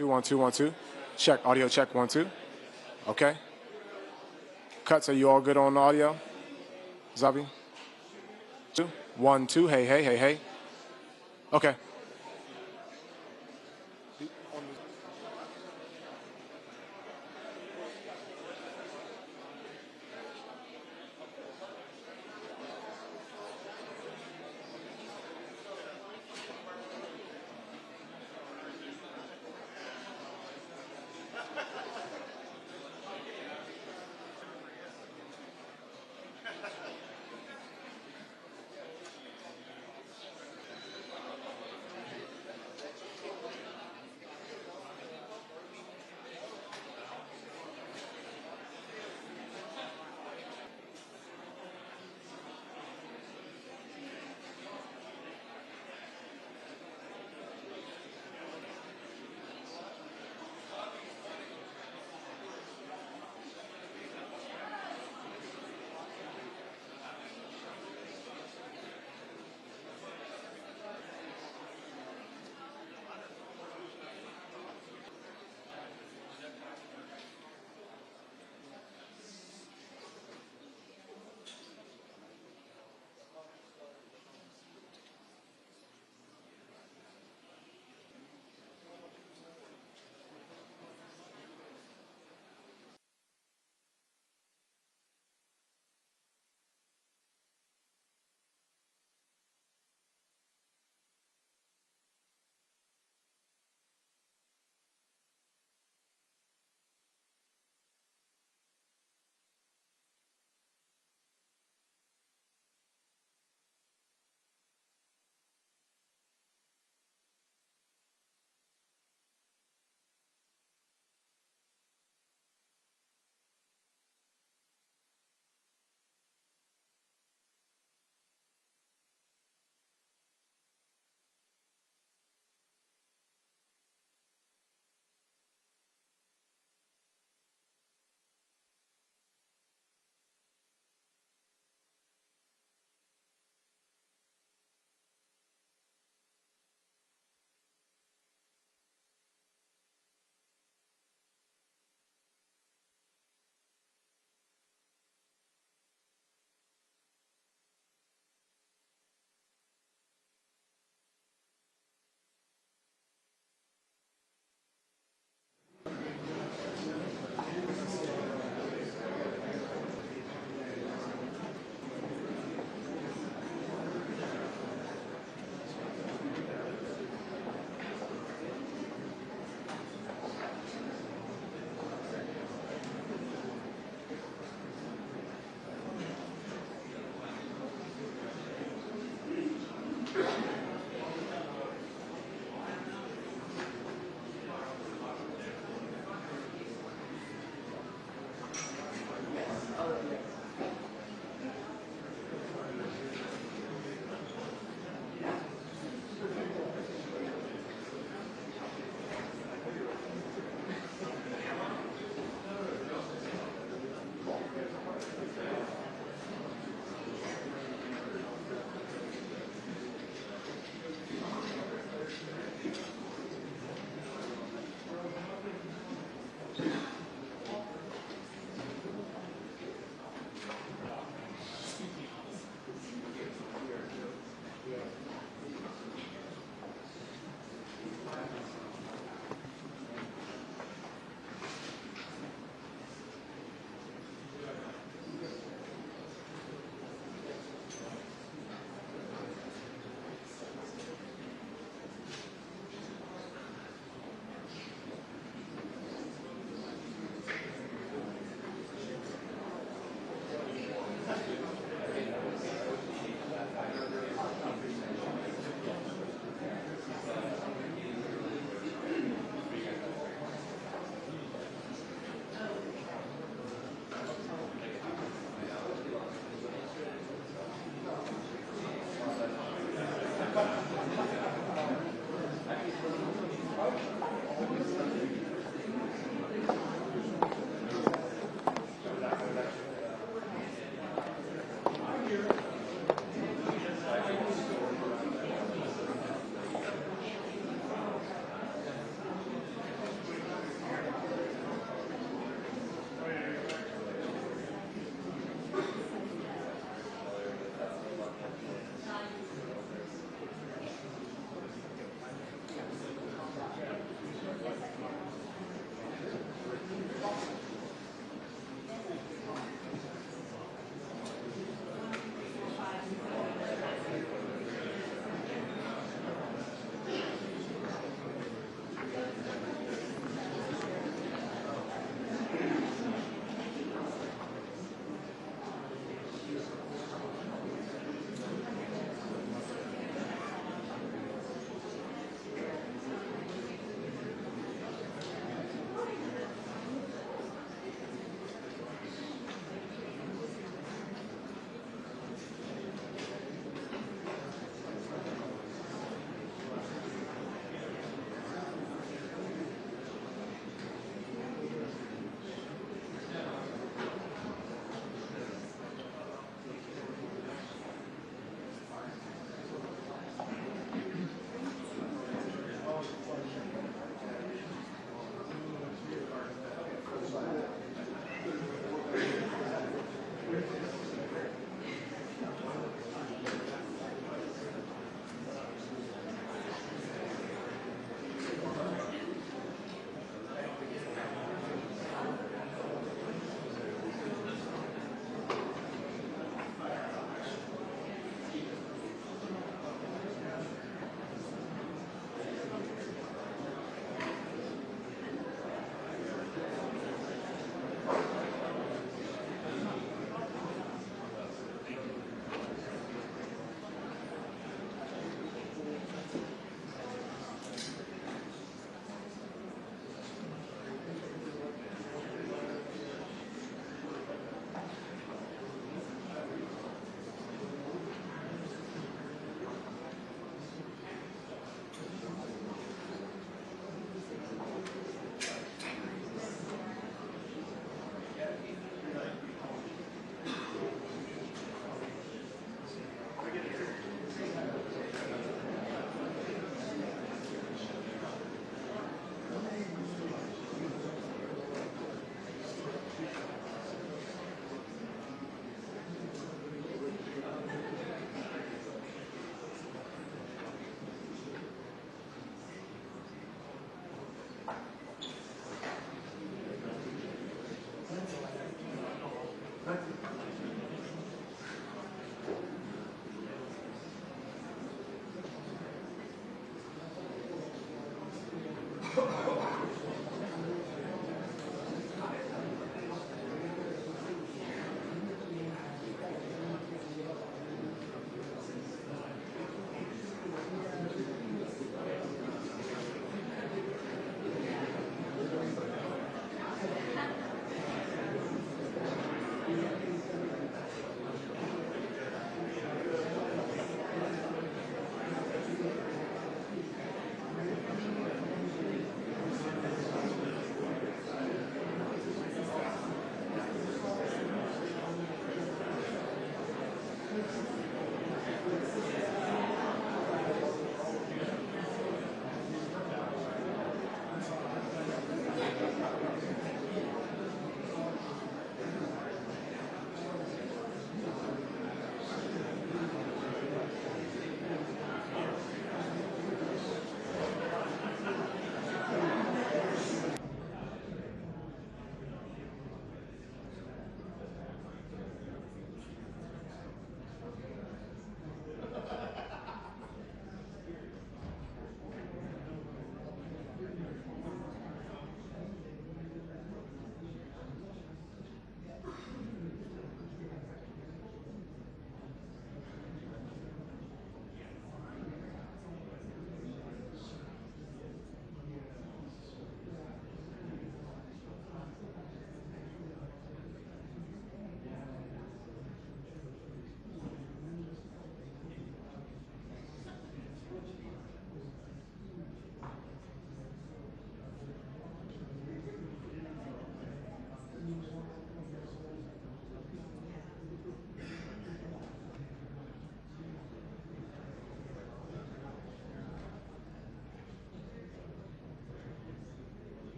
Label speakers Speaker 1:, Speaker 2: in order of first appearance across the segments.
Speaker 1: Two, 1, 2, 1, 2. Check, audio check, 1, 2. Okay. Cuts, are you all good on audio? Zabi? 2, 1, 2, hey, hey, hey, hey. Okay.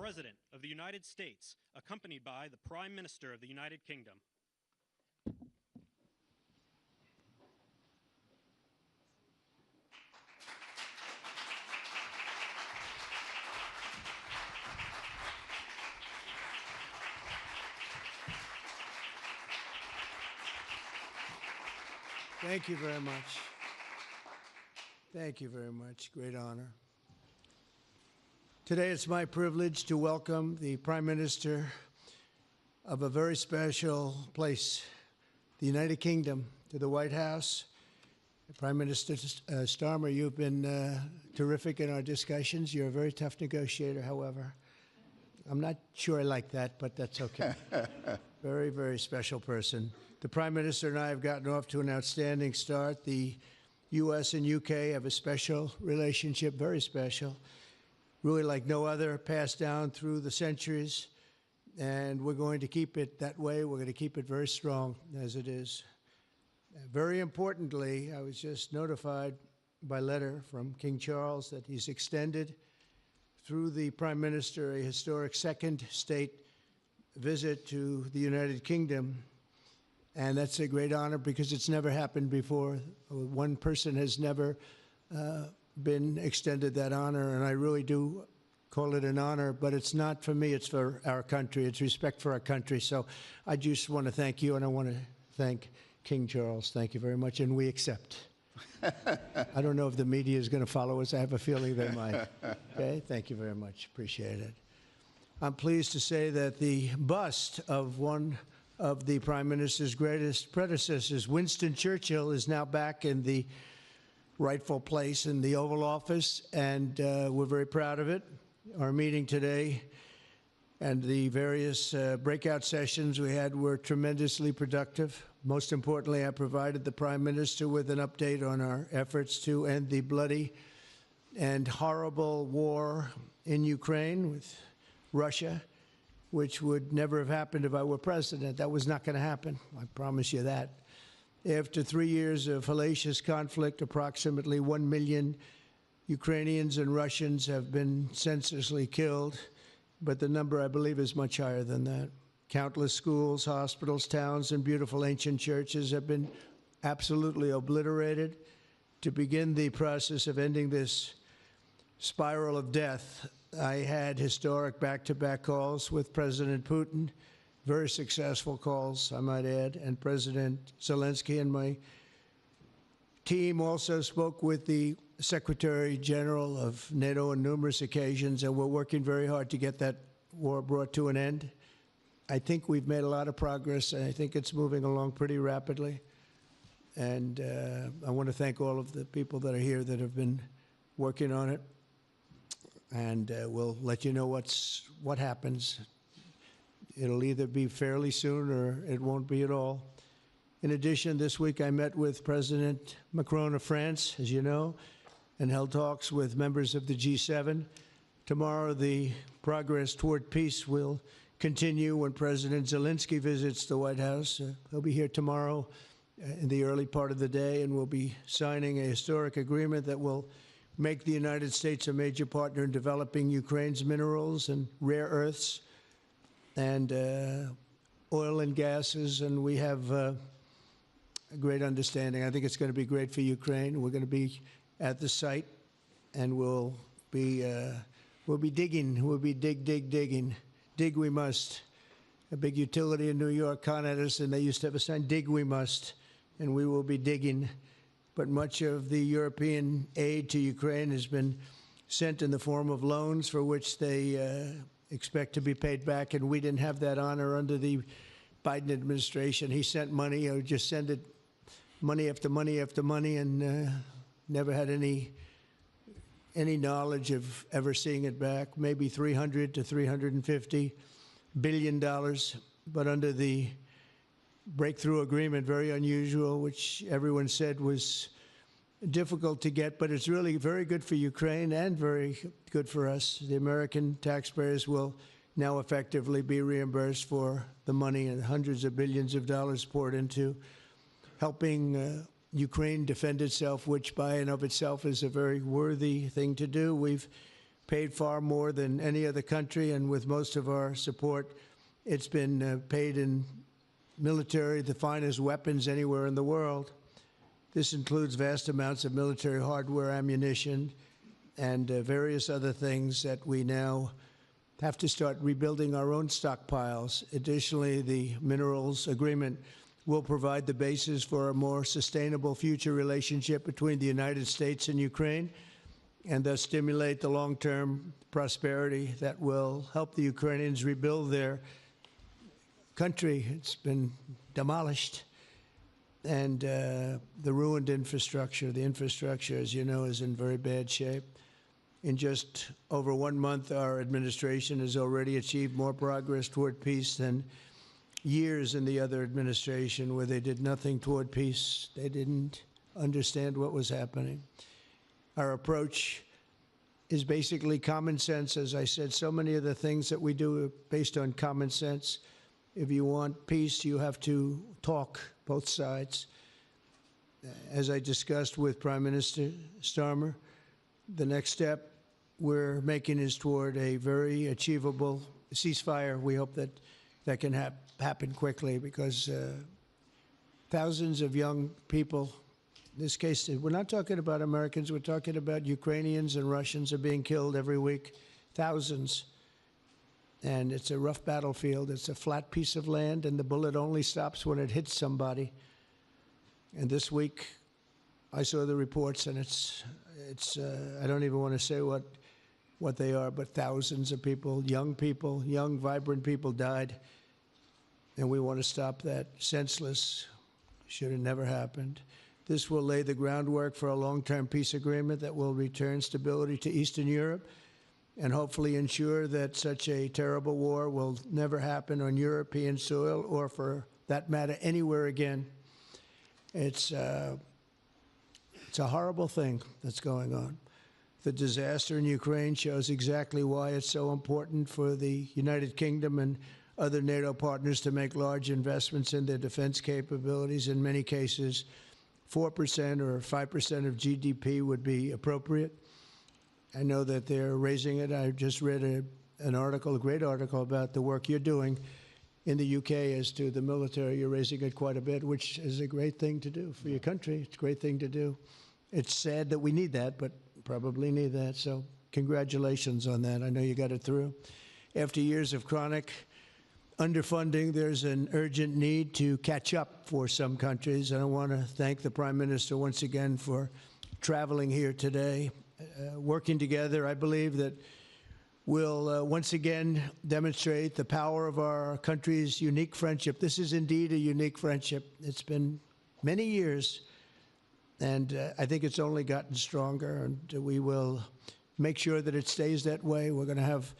Speaker 2: President of the United States, accompanied by the Prime Minister of the United Kingdom.
Speaker 3: Thank you very much. Thank you very much. Great honor. Today it's my privilege to welcome the Prime Minister of a very special place, the United Kingdom, to the White House. Prime Minister Starmer, you've been terrific in our discussions. You're a very tough negotiator, however. I'm not sure I like that, but that's okay. Very, very special person. The Prime Minister and I have gotten off to an outstanding start. The U.S. and U.K. have a special relationship, very special, really like no other, passed down through the centuries, and we're going to keep it that way. We're going to keep it very strong as it is. Very importantly, I was just notified by letter from King Charles that he's extended through the Prime Minister a historic second state visit to the United Kingdom. And that's a great honor because it's never happened before. One person has never been extended that honor, and I really do call it an honor, but it's not for me, it's for our country. It's respect for our country. So I just want to thank you, and I want to thank King Charles. Thank you very much, and we accept. I don't know if the media is going to follow us. I have a feeling they might. Okay, thank you very much. Appreciate it. I'm pleased to say that the bust of one of the Prime Minister's greatest predecessors, Winston Churchill, is now back in the rightful place in the Oval Office, and we're very proud of it. Our meeting today and the various breakout sessions we had were tremendously productive. Most importantly, I provided the Prime Minister with an update on our efforts to end the bloody and horrible war in Ukraine with Russia, which would never have happened if I were president. That was not going to happen. I promise you that. After 3 years of hellacious conflict, approximately 1 million Ukrainians and Russians have been senselessly killed, but the number, I believe, is much higher than that. Countless schools, hospitals, towns, and beautiful ancient churches have been absolutely obliterated. To begin the process of ending this spiral of death, I had historic back-to-back calls with President Putin, very successful calls, I might add, and President Zelensky, and my team also spoke with the Secretary General of NATO on numerous occasions, and we're working very hard to get that war brought to an end. I think we've made a lot of progress, and I think it's moving along pretty rapidly. And I want to thank all of the people that are here that have been working on it. And we'll let you know what happens. It'll either be fairly soon or it won't be at all. In addition, this week I met with President Macron of France, as you know, and held talks with members of the G7. Tomorrow, the progress toward peace will continue when President Zelensky visits the White House. He'll be here tomorrow in the early part of the day, and we'll be signing a historic agreement that will make the United States a major partner in developing Ukraine's minerals and rare earths and oil and gases, and we have a great understanding. I think it's going to be great for Ukraine. We're going to be at the site, and we'll be digging. We'll be digging. Dig we must. A big utility in New York con at us, and they used to have a sign, dig we must, and we will be digging. But much of the European aid to Ukraine has been sent in the form of loans for which they expect to be paid back, and we didn't have that honor under the Biden administration. He sent money, or just sent it money after money after money, and never had any knowledge of ever seeing it back. Maybe $300 to $350 billion, but under the breakthrough agreement, very unusual, which everyone said was difficult to get, but it's really very good for Ukraine and very good for us. The American taxpayers will now effectively be reimbursed for the money and hundreds of billions of dollars poured into helping Ukraine defend itself, which by and of itself is a very worthy thing to do. We've paid far more than any other country, and with most of our support, it's been paid in military, the finest weapons anywhere in the world. This includes vast amounts of military hardware, ammunition, and various other things that we now have to start rebuilding our own stockpiles. Additionally, the minerals agreement will provide the basis for a more sustainable future relationship between the United States and Ukraine, and thus stimulate the long-term prosperity that will help the Ukrainians rebuild their country. It's been demolished. And the ruined infrastructure. The infrastructure, as you know, is in very bad shape. In just over 1 month, our administration has already achieved more progress toward peace than years in the other administration where they did nothing toward peace. They didn't understand what was happening. Our approach is basically common sense. As I said, so many of the things that we do are based on common sense. If you want peace, you have to talk, both sides. As I discussed with Prime Minister Starmer, the next step we're making is toward a very achievable ceasefire. We hope that that can happen quickly, because thousands of young people, in this case, we're not talking about Americans, we're talking about Ukrainians and Russians are being killed every week, thousands. And it's a rough battlefield. It's a flat piece of land, and the bullet only stops when it hits somebody. And this week, I saw the reports, and it's I don't even want to say what they are, but thousands of people, young, vibrant people died. And we want to stop that. Senseless. Should have never happened. This will lay the groundwork for a long-term peace agreement that will return stability to Eastern Europe and hopefully ensure that such a terrible war will never happen on European soil, or for that matter, anywhere again. It's a horrible thing that's going on. The disaster in Ukraine shows exactly why it's so important for the United Kingdom and other NATO partners to make large investments in their defense capabilities. In many cases, 4% or 5% of GDP would be appropriate. I know that they're raising it. I just read an article, a great article, about the work you're doing in the UK as to the military. You're raising it quite a bit, which is a great thing to do for your country. It's a great thing to do. It's sad that we need that, but probably need that. So congratulations on that. I know you got it through. After years of chronic underfunding, there's an urgent need to catch up for some countries. And I want to thank the Prime Minister once again for traveling here today. Working together, I believe that we'll once again demonstrate the power of our country's unique friendship. This is indeed a unique friendship. It's been many years, and I think it's only gotten stronger, and we will make sure that it stays that way. We're going to have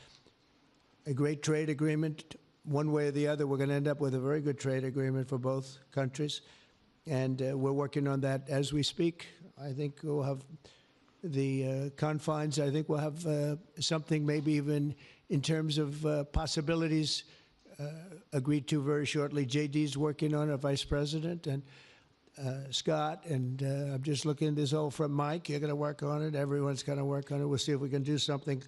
Speaker 3: a great trade agreement. One way or the other, we're going to end up with a very good trade agreement for both countries, and we're working on that as we speak. I think we'll have the confines. I think we'll have something maybe even in terms of possibilities agreed to very shortly. JD's working on it, Vice President, and Scott, and I'm just looking, this all from Mike. You're going to work on it. Everyone's going to work on it. We'll see if we can do something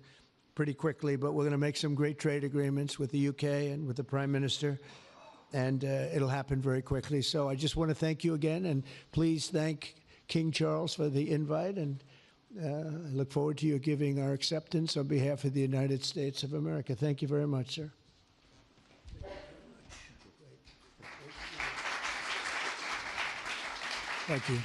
Speaker 3: pretty quickly, but we're going to make some great trade agreements with the UK and with the Prime Minister, and it'll happen very quickly. So I just want to thank you again, and please thank King Charles for the invite, and I look forward to you giving our acceptance on behalf of the United States of America. Thank you very much, sir. Thank you.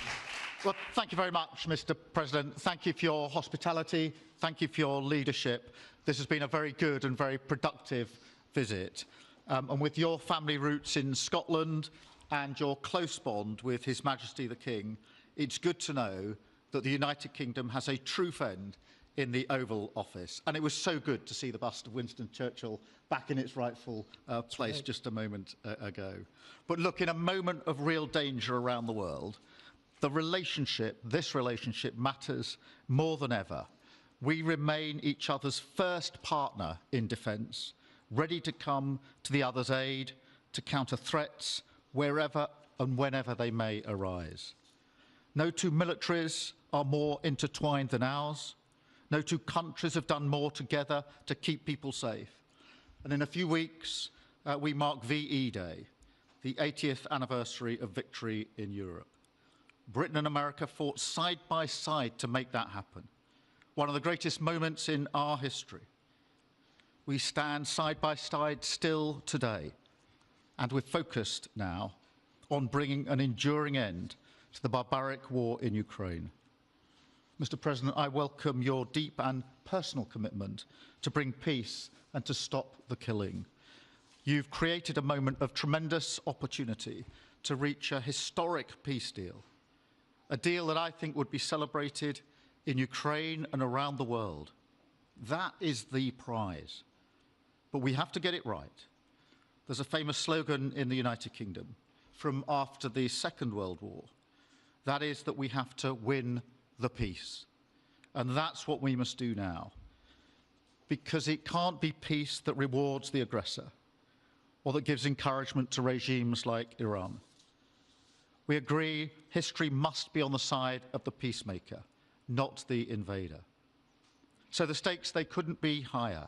Speaker 4: Well, thank you very much, Mr. President. Thank you for your hospitality. Thank you for your leadership. This has been a very good and very productive visit. And with your family roots in Scotland and your close bond with His Majesty the King, it's good to know that the United Kingdom has a true friend in the Oval Office. And it was so good to see the bust of Winston Churchill back in its rightful place just a moment ago. But look, in a moment of real danger around the world, this relationship matters more than ever. We remain each other's first partner in defence, ready to come to the other's aid, to counter threats wherever and whenever they may arise. No two militaries are more intertwined than ours. No two countries have done more together to keep people safe. And in a few weeks, we mark VE Day, the 80th anniversary of victory in Europe. Britain and America fought side by side to make that happen. One of the greatest moments in our history. We stand side by side still today, and we're focused now on bringing an enduring end to the barbaric war in Ukraine. Mr. President, I welcome your deep and personal commitment to bring peace and to stop the killing. You've created a moment of tremendous opportunity to reach a historic peace deal, a deal that I think would be celebrated in Ukraine and around the world. That is the prize. But we have to get it right. There's a famous slogan in the United Kingdom from after the Second World War. That is that we have to win the peace. And that's what we must do now. Because it can't be peace that rewards the aggressor or that gives encouragement to regimes like Iran. We agree history must be on the side of the peacemaker, not the invader. So the stakes, they couldn't be higher.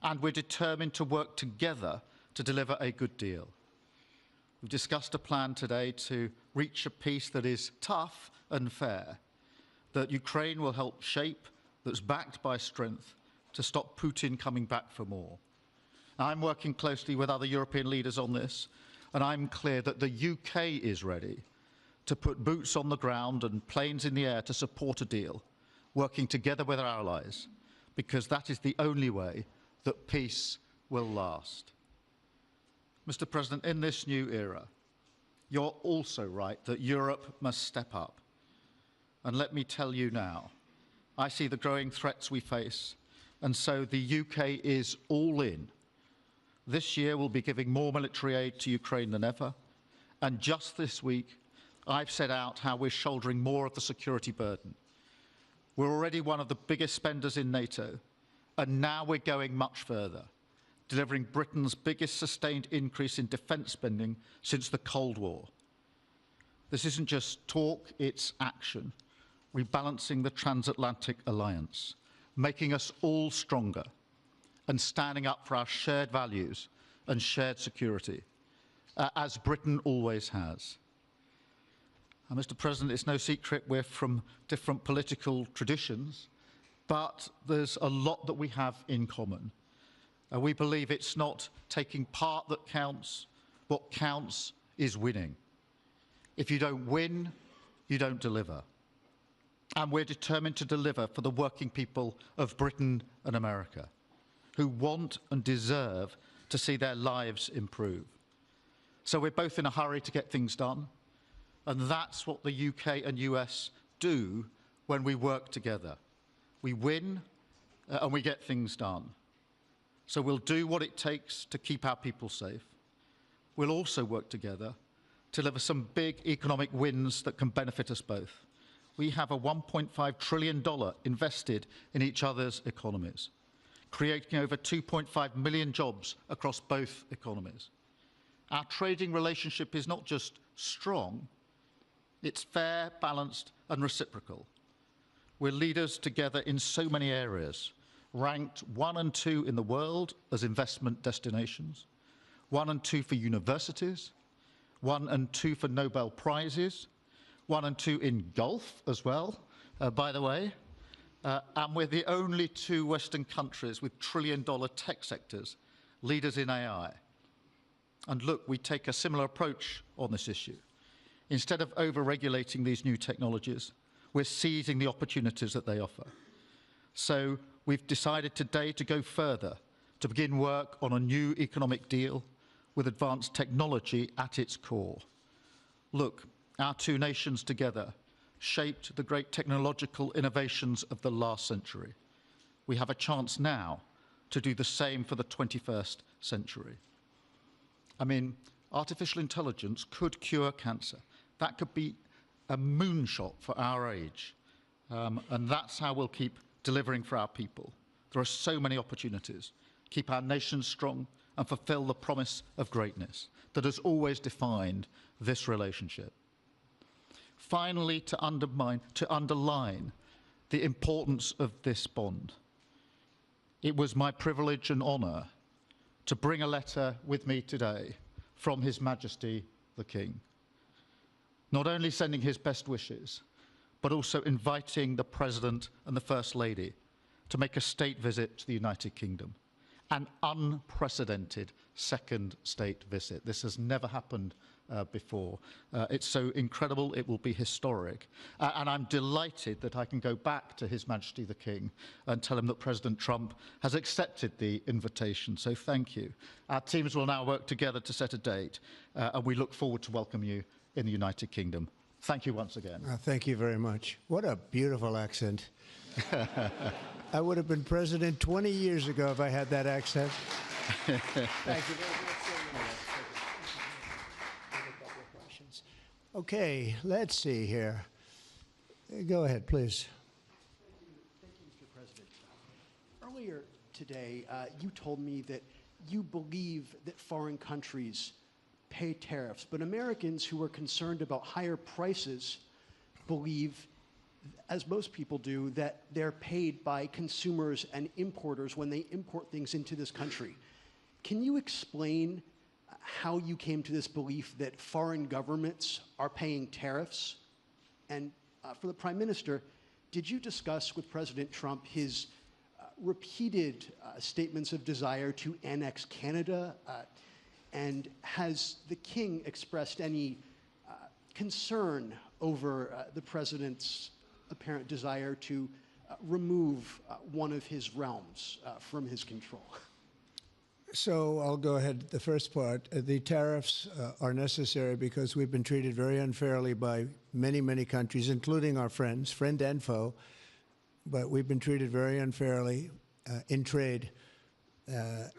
Speaker 4: And we're determined to work together to deliver a good deal. We've discussed a plan today to reach a peace that is tough and fair, that Ukraine will help shape, that's backed by strength, to stop Putin coming back for more. Now, I'm working closely with other European leaders on this, and I'm clear that the UK is ready to put boots on the ground and planes in the air to support a deal, working together with our allies, because that is the only way that peace will last. Mr. President, in this new era, you're also right that Europe must step up. And let me tell you now, I see the growing threats we face, and so the UK is all in. This year we'll be giving more military aid to Ukraine than ever, and just this week I've set out how we're shouldering more of the security burden. We're already one of the biggest spenders in NATO, and now we're going much further, delivering Britain's biggest sustained increase in defence spending since the Cold War. This isn't just talk, it's action, rebalancing the transatlantic alliance, making us all stronger, and standing up for our shared values and shared security, as Britain always has. And Mr. President, it's no secret we're from different political traditions, but there's a lot that we have in common. We believe it's not taking part that counts. What counts is winning. If you don't win, you don't deliver. And we're determined to deliver for the working people of Britain and America, who want and deserve to see their lives improve. So we're both in a hurry to get things done, and that's what the UK and US do when we work together. We win and we get things done. So we'll do what it takes to keep our people safe. We'll also work together to deliver some big economic wins that can benefit us both. We have a $1.5 trillion invested in each other's economies, creating over 2.5 million jobs across both economies. Our trading relationship is not just strong, it's fair, balanced, and reciprocal. We're leaders together in so many areas, ranked 1 and 2 in the world as investment destinations, 1 and 2 for universities, 1 and 2 for Nobel Prizes, 1 and 2 in golf as well, by the way, and we're the only 2 Western countries with trillion-dollar tech sectors, leaders in AI. And look, we take a similar approach on this issue. Instead of over-regulating these new technologies, we're seizing the opportunities that they offer. So we've decided today to go further, to begin work on a new economic deal with advanced technology at its core. Look, our 2 nations together shaped the great technological innovations of the last century. We have a chance now to do the same for the 21st century. I mean, artificial intelligence could cure cancer. That could be a moonshot for our age. And that's how we'll keep delivering for our people. There are so many opportunities. Keep our nation strong and fulfill the promise of greatness that has always defined this relationship. Finally, to underline the importance of this bond. It was my privilege and honour to bring a letter with me today from His Majesty the King, not only sending his best wishes, but also inviting the President and the First Lady to make a state visit to the United Kingdom, an unprecedented second state visit. This has never happened before. It's so incredible, it will be historic. And I'm delighted that I can go back to His Majesty the King and tell him that President Trump has accepted the invitation. So thank you. Our teams will now work together to set a date, and we look forward to welcome you in the United Kingdom. Thank you once again.
Speaker 3: Thank you very much. What a beautiful accent. I would have been president 20 years ago if I had that accent. Thank you very much. Okay, let's see here. Go ahead, please.
Speaker 5: Thank you, Mr. President. Earlier today, you told me that you believe that foreign countries pay tariffs, but Americans who are concerned about higher prices believe, as most people do, that they're paid by consumers and importers when they import things into this country. Can you explain how you came to this belief that foreign governments are paying tariffs? And for the Prime Minister, did you discuss with President Trump his repeated statements of desire to annex Canada? And has the King expressed any concern over the President's apparent desire to remove one of his realms from his control?
Speaker 3: So I'll go ahead. The first part, the tariffs are necessary because we've been treated very unfairly by many, many countries, including our friends, friend and foe. But we've been treated very unfairly in trade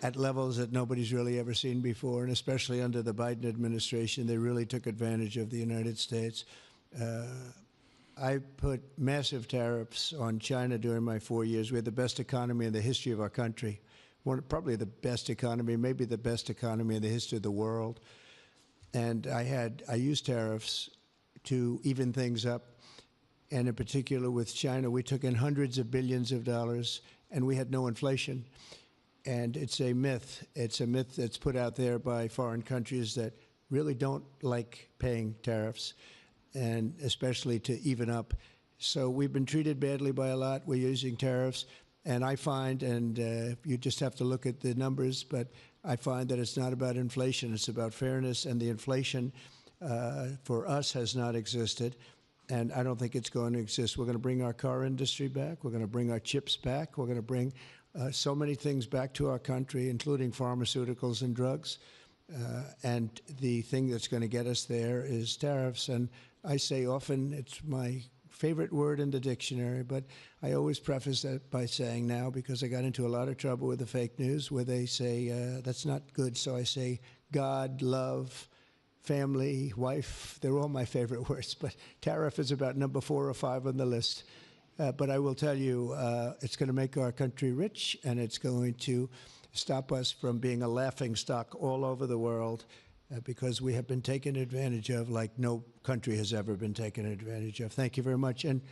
Speaker 3: at levels that nobody's really ever seen before, and especially under the Biden administration, they really took advantage of the United States. I put massive tariffs on China during my 4 years. We had the best economy in the history of our country. Probably the best economy, maybe the best economy in the history of the world. And I used tariffs to even things up. And in particular with China, we took in hundreds of billions of dollars and we had no inflation. And it's a myth. It's a myth that's put out there by foreign countries that really don't like paying tariffs, and especially to even up. So we've been treated badly by a lot. We're using tariffs. And I find, and you just have to look at the numbers, but I find that it's not about inflation, it's about fairness, and the inflation for us has not existed, and I don't think it's going to exist. We're going to bring our car industry back, we're going to bring our chips back, we're going to bring so many things back to our country, including pharmaceuticals and drugs, and the thing that's going to get us there is tariffs. And I say often, it's my favorite word in the dictionary, but I always preface that by saying now, because I got into a lot of trouble with the fake news where they say that's not good, so I say God, love, family, wife, they're all my favorite words, but tariff is about number 4 or 5 on the list. But I will tell you, it's going to make our country rich, and it's going to stop us from being a laughing stock all over the world, because we have been taken advantage of like no country has ever been taken advantage of. Thank you very much. And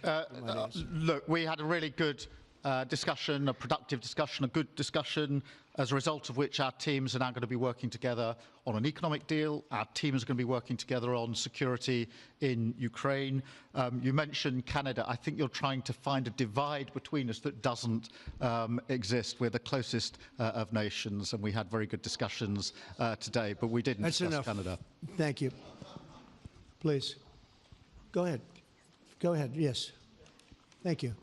Speaker 4: look, we had a really good discussion, a productive discussion, a good discussion, as a result of which our teams are now going to be working together on an economic deal. Our teams are going to be working together on security in Ukraine. You mentioned Canada. I think you're trying to find a divide between us that doesn't exist. We're the closest of nations, and we had very good discussions today, but we didn't discuss Canada.
Speaker 3: Thank you. Please. Go ahead. Go ahead. Yes. Thank you.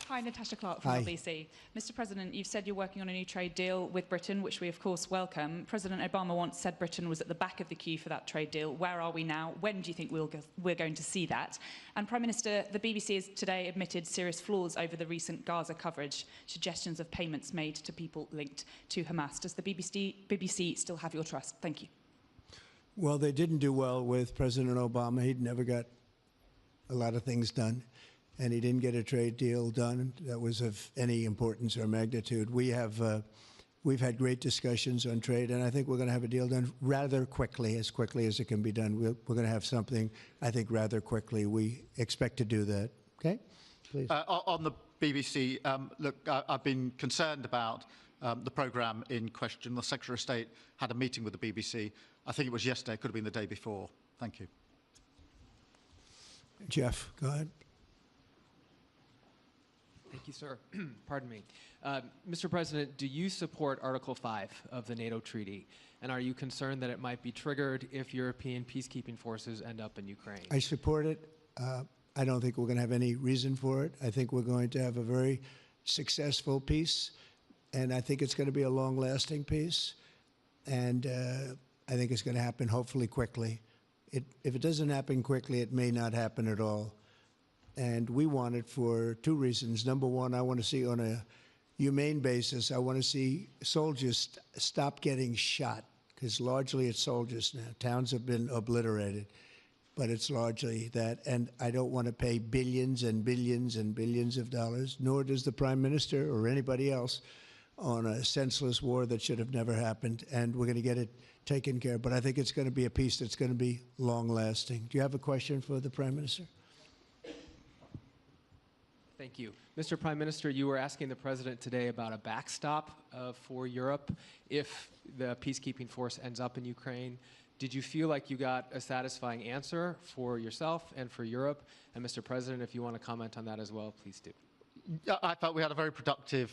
Speaker 6: Hi, Natasha Clark from LBC. Mr. President, you've said you're working on a new trade deal with Britain, which we of course welcome. President Obama once said Britain was at the back of the queue for that trade deal. Where are we now? When do you think we're going to see that? And Prime Minister, the BBC has today admitted serious flaws over the recent Gaza coverage, suggestions of payments made to people linked to Hamas. Does the BBC still have your trust? Thank you.
Speaker 3: Well, they didn't do well with President Obama. He'd never got a lot of things done, and he didn't get a trade deal done that was of any importance or magnitude. We have we've had great discussions on trade, and I think we're going to have a deal done rather quickly as it can be done. We're going to have something, I think, rather quickly. We expect to do that. Okay? Please.
Speaker 4: On the BBC, look, I've been concerned about the programme in question. The Secretary of State had a meeting with the BBC. I think it was yesterday, it could have been the day before. Thank you.
Speaker 3: Jeff, go ahead.
Speaker 7: Thank you, sir. Pardon me. Mr. President, do you support Article 5 of the NATO treaty? And are you concerned that it might be triggered if European peacekeeping forces end up in Ukraine?
Speaker 3: I support it. I don't think we're going to have any reason for it. I think we're going to have a very successful peace, and I think it's going to be a long-lasting peace. And I think it's going to happen hopefully quickly. If it doesn't happen quickly, it may not happen at all. And we want it for two reasons. Number one, I want to see on a humane basis, I want to see soldiers stop getting shot, because largely it's soldiers now. Towns have been obliterated, but it's largely that. And I don't want to pay billions and billions and billions of dollars, nor does the Prime Minister or anybody else, on a senseless war that should have never happened. And we're going to get it taken care of. But I think it's going to be a peace that's going to be long-lasting. Do you have a question for the Prime Minister?
Speaker 7: Thank you. Mr. Prime Minister, you were asking the President today about a backstop for Europe if the peacekeeping force ends up in Ukraine. Did you feel like you got a satisfying answer for yourself and for Europe? And Mr. President, if you want to comment on that as well, please do.
Speaker 4: I thought we had a very productive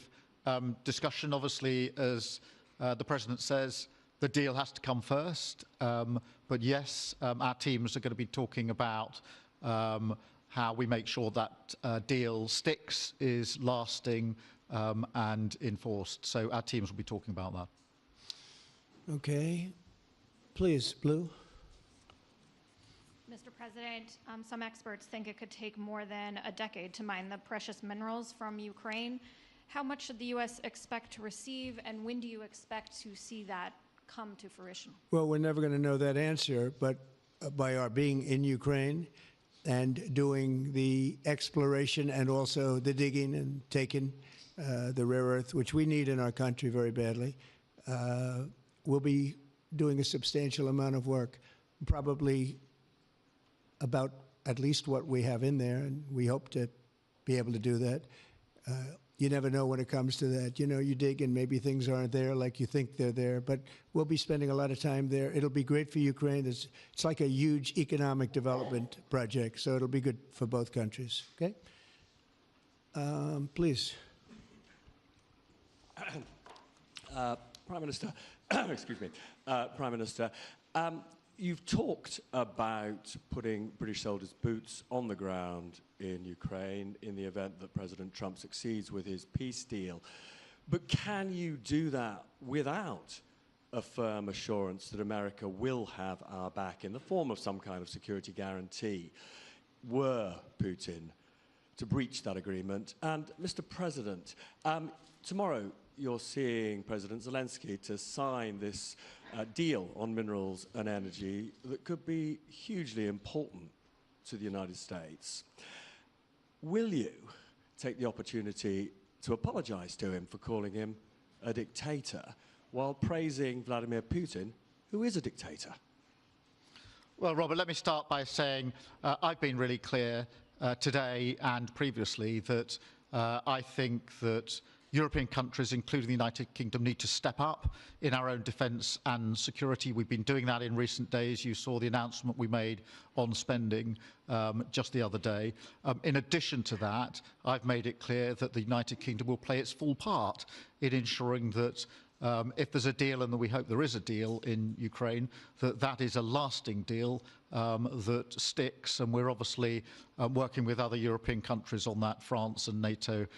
Speaker 4: discussion. Obviously, as the President says, the deal has to come first. But yes, our teams are going to be talking about how we make sure that deal sticks, is lasting and enforced. So our teams will be talking about that.
Speaker 3: Okay. Please, Blue.
Speaker 8: Mr. President, some experts think it could take more than a decade to mine the precious minerals from Ukraine. How much should the U.S. expect to receive, and when do you expect to see that come to fruition?
Speaker 3: Well, we're never going to know that answer, but by our being in Ukraine and doing the exploration and also the digging and taking the rare earth, which we need in our country very badly, we'll be doing a substantial amount of work, probably about at least what we have in there, and we hope to be able to do that. You never know when it comes to that. You know, you dig and maybe things aren't there like you think they're there, but we'll be spending a lot of time there. It'll be great for Ukraine. It's like a huge economic development project, so it'll be good for both countries. Okay? Please.
Speaker 9: Prime Minister, excuse me, Prime Minister, you've talked about putting British soldiers' boots on the ground in Ukraine in the event that President Trump succeeds with his peace deal. But can you do that without a firm assurance that America will have our back in the form of some kind of security guarantee were Putin to breach that agreement? And Mr. President, tomorrow you're seeing President Zelensky to sign this deal on minerals and energy that could be hugely important to the United States. Will you take the opportunity to apologize to him for calling him a dictator while praising Vladimir Putin, who is a dictator?
Speaker 4: Well, Robert, let me start by saying I've been really clear today and previously that I think that European countries, including the United Kingdom, need to step up in our own defence and security. We've been doing that in recent days. You saw the announcement we made on spending just the other day. In addition to that, I've made it clear that the United Kingdom will play its full part in ensuring that if there's a deal, and we hope there is a deal in Ukraine, that is a lasting deal that sticks. And we're obviously working with other European countries on that, France and NATO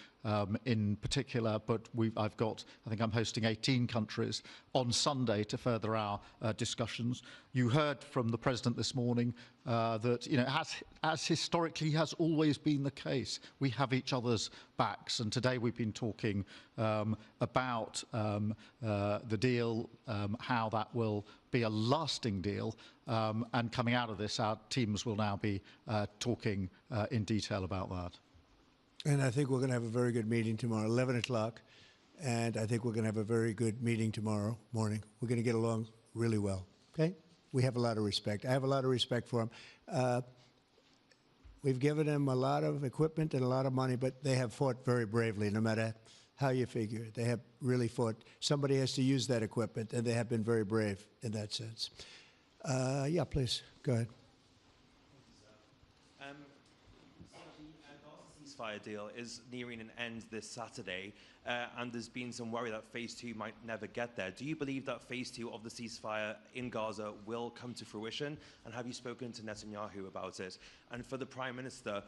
Speaker 4: in particular. But I think I'm hosting 18 countries on Sunday to further our discussions. You heard from the President this morning that, you know, as historically has always been the case, we have each other's backs. And today we've been talking about the deal, how that will be a lasting deal. And coming out of this, our teams will now be talking in detail about that.
Speaker 3: And I think we're going to have a very good meeting tomorrow, 11 o'clock. And I think we're going to have a very good meeting tomorrow morning. We're going to get along really well, okay? We have a lot of respect. I have a lot of respect for them. We've given them a lot of equipment and a lot of money, but they have fought very bravely, no matter how you figure it. They have really fought. Somebody has to use that equipment, and they have been very brave in that sense. Yeah, please, go ahead.
Speaker 10: The ceasefire deal is nearing an end this Saturday, and there's been some worry that phase 2 might never get there. Do you believe that phase 2 of the ceasefire in Gaza will come to fruition? And have you spoken to Netanyahu about it? And for the Prime Minister,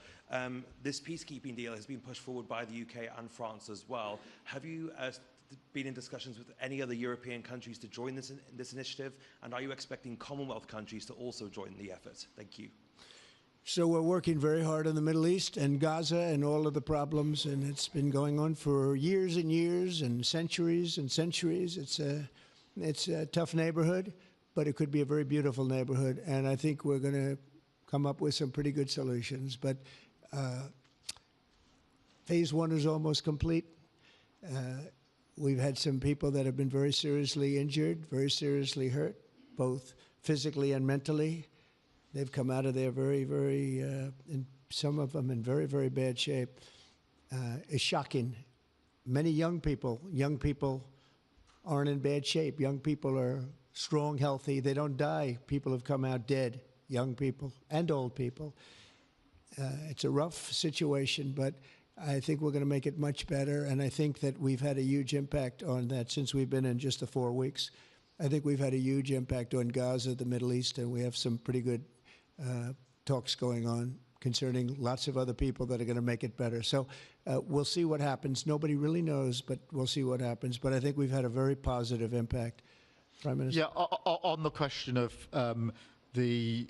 Speaker 10: this peacekeeping deal has been pushed forward by the UK and France as well. Have you been in discussions with any other European countries to join this initiative? And are you expecting Commonwealth countries to also join the effort? Thank you.
Speaker 3: So we're working very hard in the Middle East and Gaza and all of the problems, and it's been going on for years and years and centuries and centuries. It's a tough neighborhood, but it could be a very beautiful neighborhood, and I think we're going to come up with some pretty good solutions. But phase 1 is almost complete. We've had some people that have been very seriously injured, very seriously hurt, both physically and mentally. They've come out of there and some of them in very, very bad shape. It's shocking. Many young people aren't in bad shape. Young people are strong, healthy. They don't die. People have come out dead, young people and old people. It's a rough situation, but I think we're going to make it much better, and I think that we've had a huge impact on that since we've been in just the 4 weeks. I think we've had a huge impact on Gaza, the Middle East, and we have some pretty good talks going on concerning lots of other people that are going to make it better. So we'll see what happens. Nobody really knows, but we'll see what happens. But I think we've had a very positive impact. Prime Minister?
Speaker 4: Yeah, on the question of the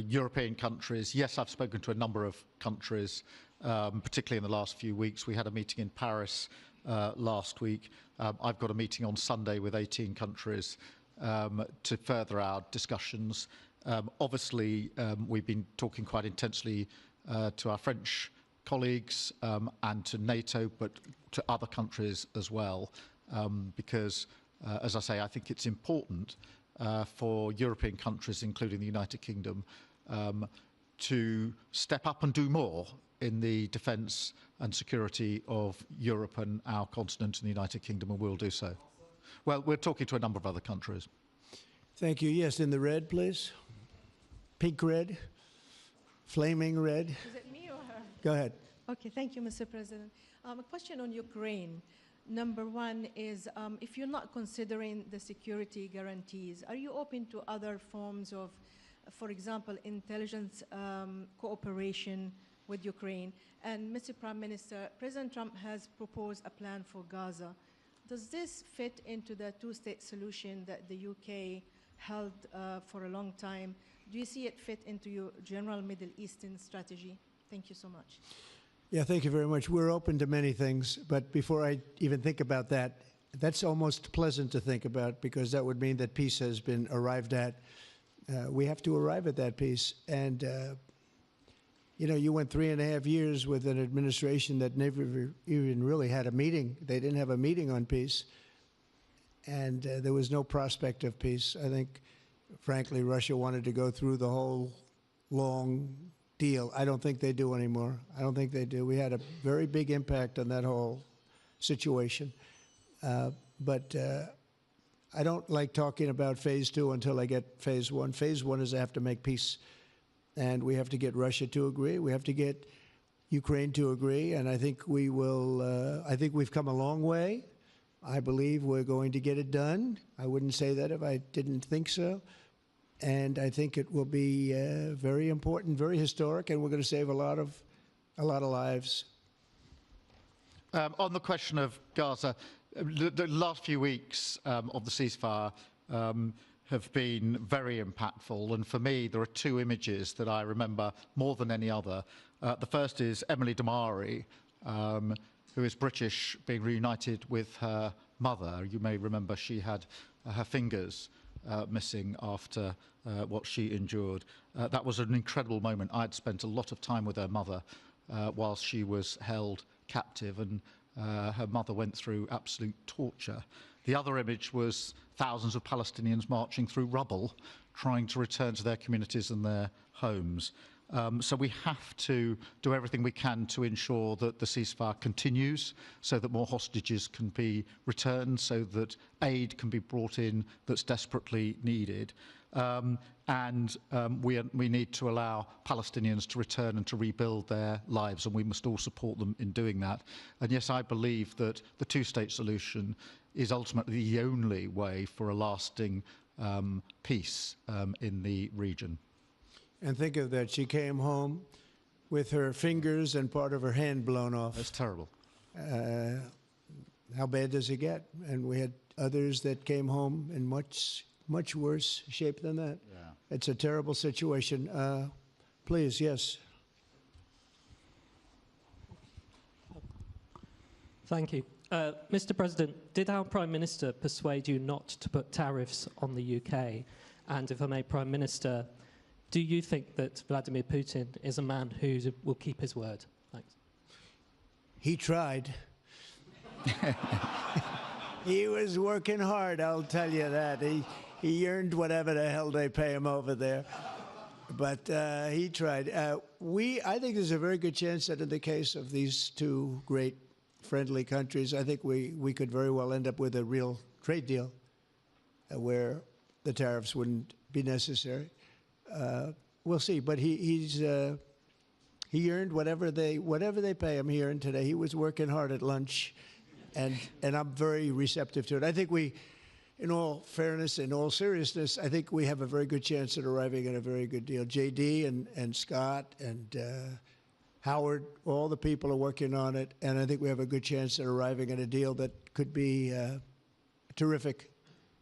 Speaker 4: European countries, yes, I've spoken to a number of countries, particularly in the last few weeks. We had a meeting in Paris last week. I've got a meeting on Sunday with 18 countries to further our discussions. Obviously, we've been talking quite intensely to our French colleagues and to NATO, but to other countries as well, because, as I say, I think it's important for European countries, including the United Kingdom, to step up and do more in the defence and security of Europe and our continent and the United Kingdom, and we'll do so. Well, we're talking to a number of other countries.
Speaker 3: Thank you. Yes, in the red, please. Pink red, flaming red.
Speaker 11: Is it me or her?
Speaker 3: Go ahead.
Speaker 11: Okay, thank you, Mr. President. A question on Ukraine. Number one is, if you're not considering the security guarantees, are you open to other forms of, for example, intelligence cooperation with Ukraine? And Mr. Prime Minister, President Trump has proposed a plan for Gaza. Does this fit into the two-state solution that the UK held for a long time? Do you see it fit into your general Middle Eastern strategy? Thank you so much.
Speaker 3: Yeah, thank you very much. We're open to many things, but before I even think about that, that's almost pleasant to think about because that would mean that peace has been arrived at. We have to arrive at that peace. And, you know, you went 3.5 years with an administration that never even really had a meeting. They didn't have a meeting on peace. And there was no prospect of peace. I think, frankly, Russia wanted to go through the whole long deal. I don't think they do anymore. I don't think they do. We had a very big impact on that whole situation. But I don't like talking about phase 2 until I get phase 1. Phase 1 is I have to make peace. And we have to get Russia to agree. We have to get Ukraine to agree. And I think we will, I think we've come a long way. I believe we're going to get it done. I wouldn't say that if I didn't think so. And I think it will be very important, very historic, and we're going to save a lot of lives.
Speaker 4: On the question of Gaza, the last few weeks of the ceasefire have been very impactful. And for me, there are two images that I remember more than any other. The first is Emily Damari, who is British, being reunited with her mother. You may remember she had her fingers missing after what she endured. That was an incredible moment. I'd spent a lot of time with her mother whilst she was held captive, and her mother went through absolute torture. The other image was thousands of Palestinians marching through rubble, trying to return to their communities and their homes. So we have to do everything we can to ensure that the ceasefire continues, so that more hostages can be returned, so that aid can be brought in that's desperately needed. We need to allow Palestinians to return and to rebuild their lives, and we must all support them in doing that. And yes, I believe that the two-state solution is ultimately the only way for a lasting peace in the region.
Speaker 3: And think of that, she came home with her fingers and part of her hand blown off.
Speaker 4: That's terrible.
Speaker 3: How bad does it get? And we had others that came home in much worse shape than that.
Speaker 4: Yeah.
Speaker 3: It's a terrible situation. Please, yes.
Speaker 12: Thank you. Mr. President, did our Prime Minister persuade you not to put tariffs on the UK? And if I may, Prime Minister, do you think that Vladimir Putin is a man who will keep his word? Thanks.
Speaker 3: He tried. He was working hard, I'll tell you that. He earned whatever the hell they pay him over there. But he tried. I think there's a very good chance that in the case of these two great friendly countries, I think we could very well end up with a real trade deal where the tariffs wouldn't be necessary. We'll see, but he earned whatever they pay him. He earned today. He was working hard at lunch, and I'm very receptive to it. I think in all fairness, in all seriousness, I think we have a very good chance at arriving at a very good deal. JD and Scott and Howard, all the people are working on it, and I think we have a good chance at arriving at a deal that could be terrific,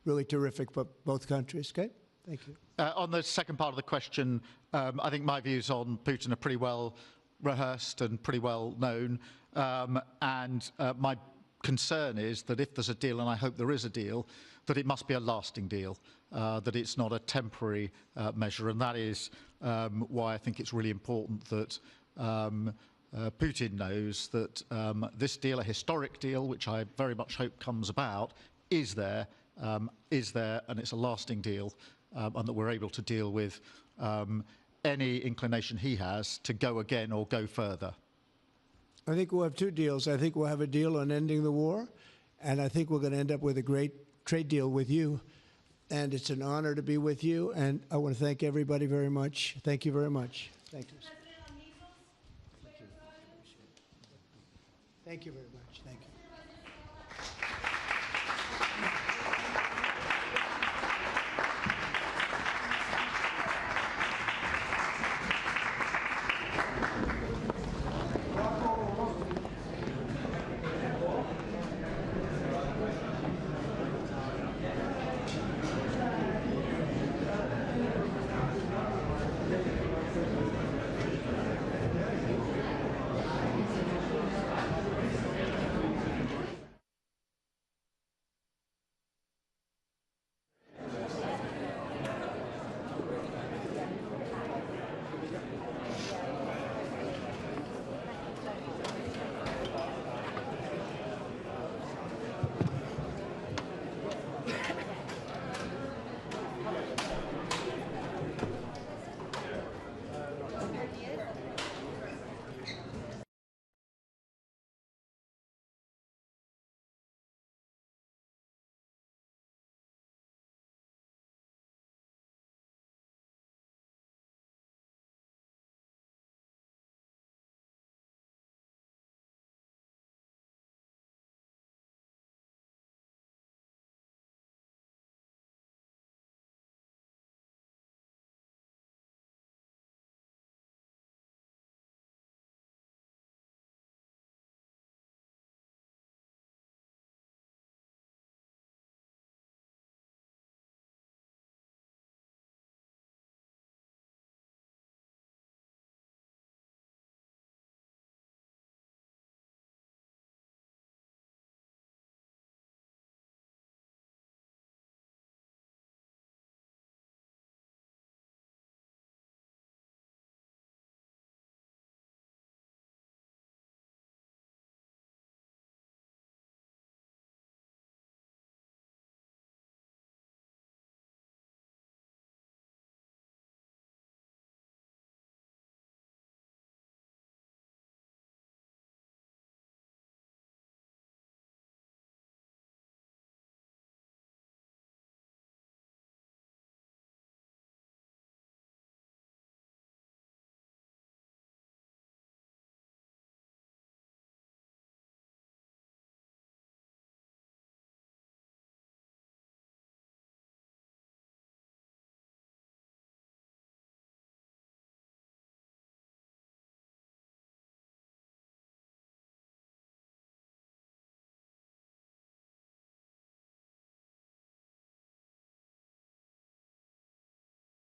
Speaker 3: really terrific for both countries. Okay, thank you.
Speaker 4: On the second part of the question, I think my views on Putin are pretty well rehearsed and pretty well known. My concern is that if there's a deal, and I hope there is a deal, that it must be a lasting deal, that it's not a temporary measure. And that is why I think it's really important that Putin knows that this deal, a historic deal, which I very much hope comes about, is there, and it's a lasting deal. And that we're able to deal with any inclination he has to go again or go further.
Speaker 3: I think we'll have two deals. I think we'll have a deal on ending the war, and I think we're going to end up with a great trade deal with you. And it's an honor to be with you, and I want to thank everybody very much. Thank you very much. Thank you. Thank you very much.